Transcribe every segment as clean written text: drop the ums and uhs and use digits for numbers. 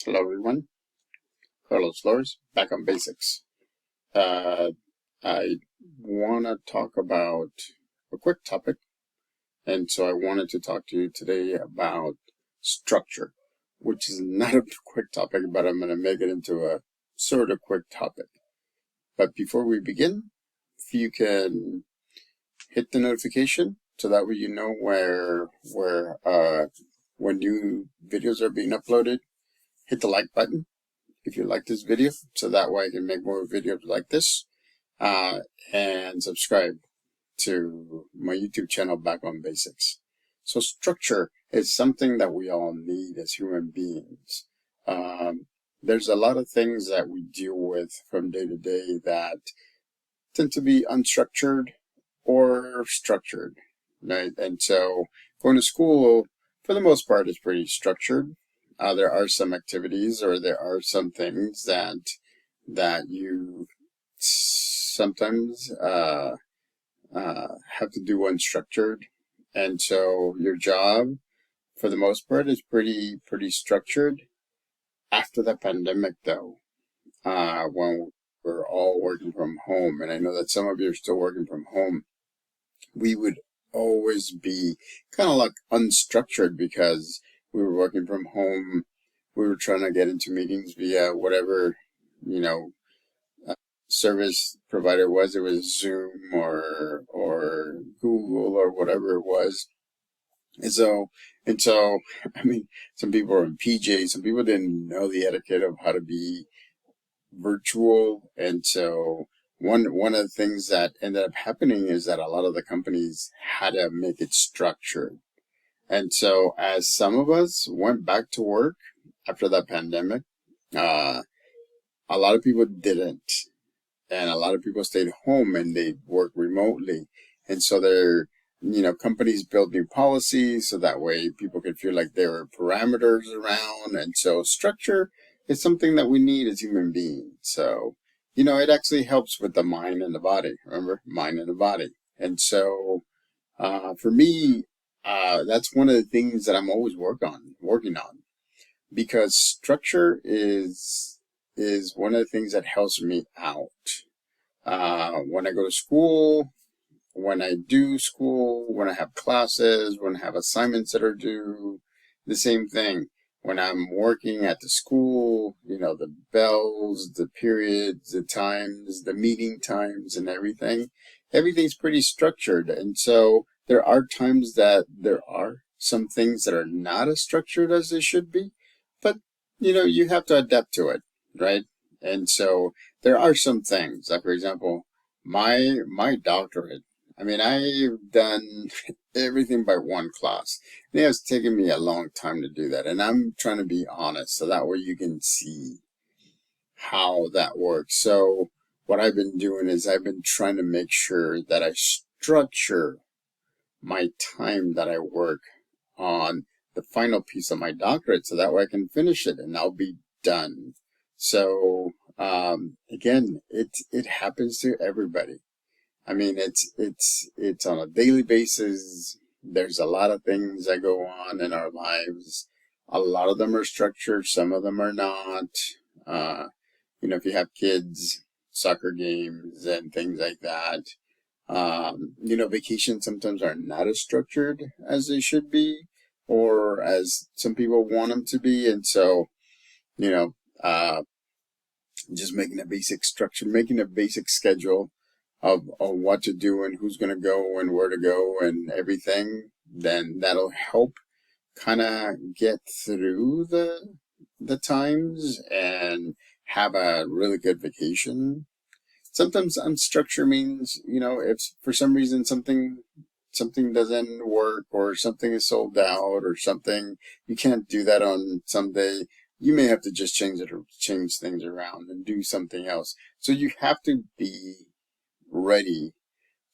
Hello everyone, Carlos Flores, back on basics. Uh, I want to talk about a quick topic, and so I wanted to talk to you today about structure, which is not a quick topic, but I'm going to make it into a sort of quick topic. But before we begin, if you can hit the notification so that way you know when new videos are being uploaded. Hit the like button if you like this video, so that way I can make more videos like this, and subscribe to my YouTube channel, Back on Basics. So structure is something that we all need as human beings. There's a lot of things that we deal with from day to day that tend to be unstructured or structured, right? And so going to school, for the most part, is pretty structured. There are some activities or there are some things that you sometimes have to do unstructured, and so your job, for the most part, is pretty structured. After the pandemic, though, when we're all working from home, and I know that some of you are still working from home, we would always be kind of like unstructured because we were working from home. We were trying to get into meetings via whatever, you know, service provider was. It was Zoom or Google or whatever it was. And so, I mean, some people were in PJs. Some people didn't know the etiquette of how to be virtual, and so one of the things that ended up happening is that a lot of the companies had to make it structured. And so as some of us went back to work after that pandemic, uh, a lot of people didn't, and a lot of people stayed home and they worked remotely. And so companies built new policies so that way people could feel like there were parameters around. And so structure is something that we need as human beings. So, it actually helps with the mind and the body. Remember, mind and the body. And so, for me, that's one of the things that I'm always working on, because structure is one of the things that helps me out. When I go to school, when I do school, when I have classes, when I have assignments that are due, the same thing. When I'm working at the school, the bells, the periods, the times, the meeting times and everything's pretty structured. And so there are times that there are some things that are not as structured as they should be, but you have to adapt to it, right? And so there are some things, like for example, my doctorate. I mean, I've done everything by one class. And it's taken me a long time to do that. And I'm trying to be honest so that way you can see how that works. So what I've been doing is I've been trying to make sure that I structure my time that I work on the final piece of my doctorate so that way I can finish it and I'll be done. So again, it happens to everybody. I mean, it's on a daily basis. There's a lot of things that go on in our lives. A lot of them are structured. Some of them are not. If you have kids, soccer games and things like that. Vacations sometimes are not as structured as they should be, or as some people want them to be. And so, you know, uh, just making a basic structure, making a basic schedule of what to do and who's going to go and where to go and everything, then that'll help kind of get through the times and have a really good vacation. Sometimes unstructured means, if for some reason something doesn't work or something is sold out or something, you can't do that on someday. You may have to just change things around and do something else. So you have to be ready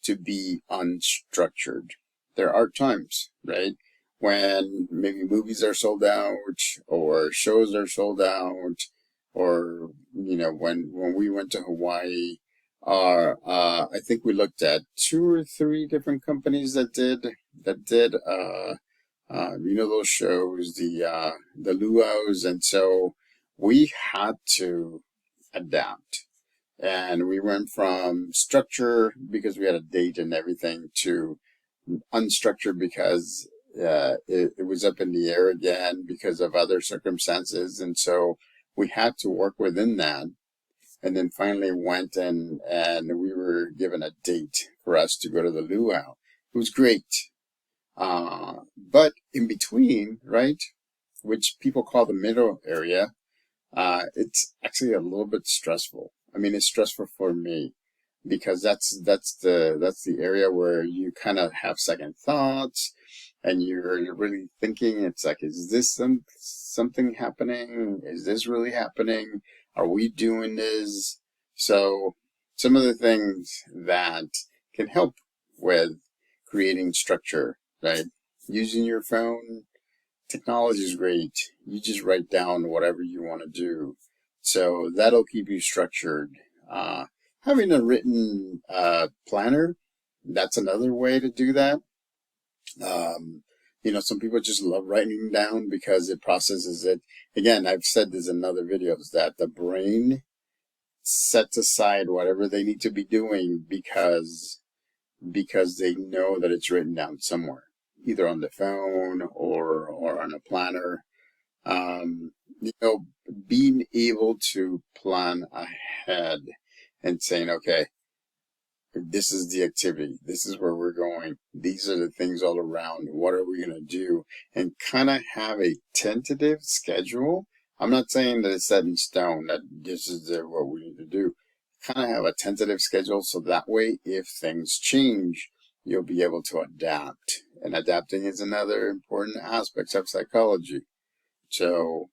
to be unstructured. There are times, right, when maybe movies are sold out or shows are sold out, or when we went to Hawaii, I think we looked at 2 or 3 different companies that did those shows, the luau's. And so we had to adapt. And we went from structure because we had a date and everything to unstructured because it was up in the air again because of other circumstances. And so we had to work within that. And then finally went and we were given a date for us to go to the luau. It was great. But in between, right, which people call the middle area, it's actually a little bit stressful. I mean, it's stressful for me because that's the area where you kind of have second thoughts and you're really thinking. It's like, is this something happening? Is this really happening? Are we doing this? So some of the things that can help with creating structure, right? Using your phone. Technology is great. You just write down whatever you want to do. So that'll keep you structured. Having a written planner, that's another way to do that. Some people just love writing down because it processes it. Again, I've said this in other videos that the brain sets aside whatever they need to be doing because they know that it's written down somewhere, either on the phone or on a planner. Being able to plan ahead and saying, okay, this is the activity, this is where we're going, these are the things all around, what are we going to do, and kind of have a tentative schedule. I'm not saying that it's set in stone, that this is what we need to do. Kind of have a tentative schedule so that way, if things change, you'll be able to adapt. And adapting is another important aspect of psychology. So,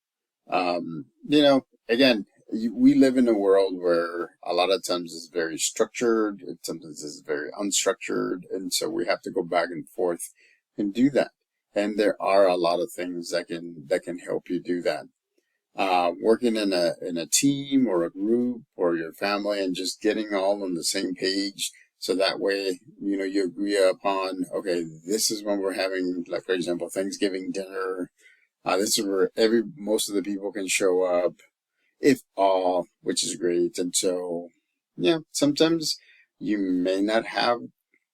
again, we live in a world where a lot of times it's very structured, sometimes it's very unstructured, and so we have to go back and forth and do that. And there are a lot of things that can help you do that. Working in a team or a group or your family and just getting all on the same page. So that way, you agree upon, okay, this is when we're having, like, for example, Thanksgiving dinner. This is where most of the people can show up, if all, which is great. And so, yeah, sometimes you may not have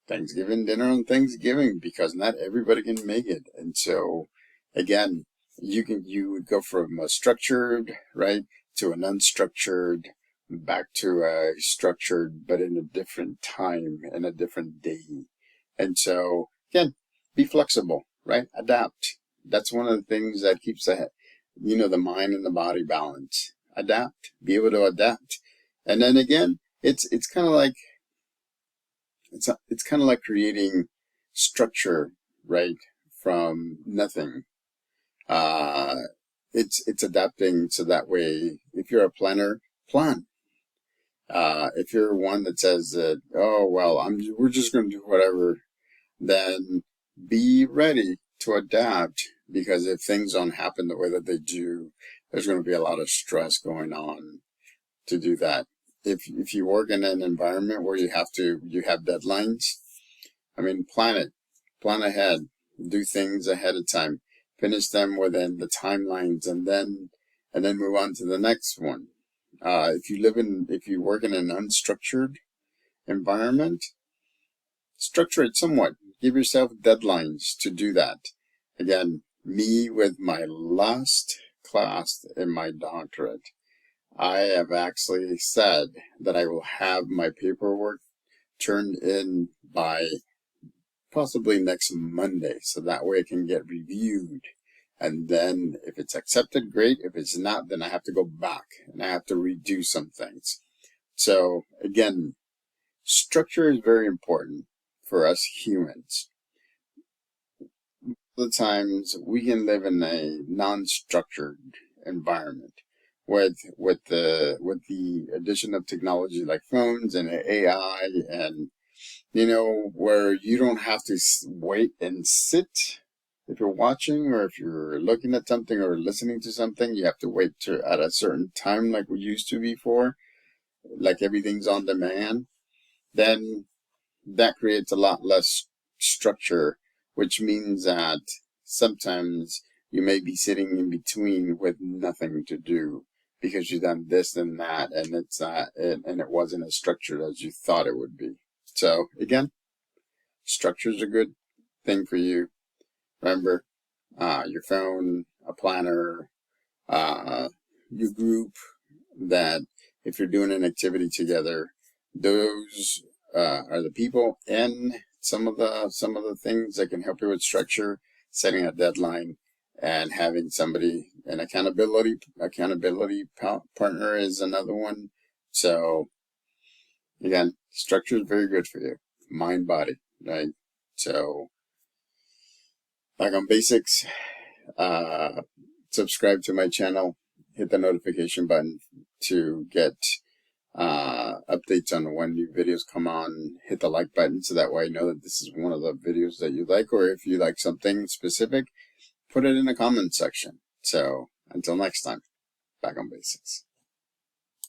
Thanksgiving dinner on Thanksgiving because not everybody can make it. And so, again, you would go from a structured, right, to an unstructured, back to a structured, but in a different time and a different day. And so, again, be flexible, right? Adapt. That's one of the things that keeps the mind and the body balanced. Adapt. Be able to adapt. And then again, it's kind of like creating structure, right, from nothing. It's adapting so that way, if you're a planner, plan. If you're one that says that, oh well, we're just going to do whatever, then be ready to adapt, because if things don't happen the way that they do, there's going to be a lot of stress going on to do that. If you work in an environment where you have deadlines, I mean, plan ahead, do things ahead of time, finish them within the timelines, and then move on to the next one. If you work in an unstructured environment, structure it somewhat. Give yourself deadlines to do that. Again, me with my last class in my doctorate, I have actually said that I will have my paperwork turned in by possibly next Monday, so that way it can get reviewed. And then if it's accepted, great. If it's not, then I have to go back and I have to redo some things. So again, structure is very important for us humans. The times we can live in a non-structured environment with the addition of technology like phones and AI, and where you don't have to wait and sit. If you're watching or if you're looking at something or listening to something, you have to wait at a certain time like we used to before, like everything's on demand. Then that creates a lot less structure, which means that sometimes you may be sitting in between with nothing to do. because you've done this and that, and it's not, and it wasn't as structured as you thought it would be. So again, structure's a good thing for you. Remember, your phone, a planner, your group, that if you're doing an activity together, those are the people and some of the things that can help you with structure, setting a deadline, and having somebody, an accountability partner is another one. So again, structure is very good for you, mind, body, right? So back on basics, subscribe to my channel, hit the notification button to get updates on when new videos come on. Hit the like button so that way I know that this is one of the videos that you like, or if you like something specific, put it in the comment section. So until next time, back on basics.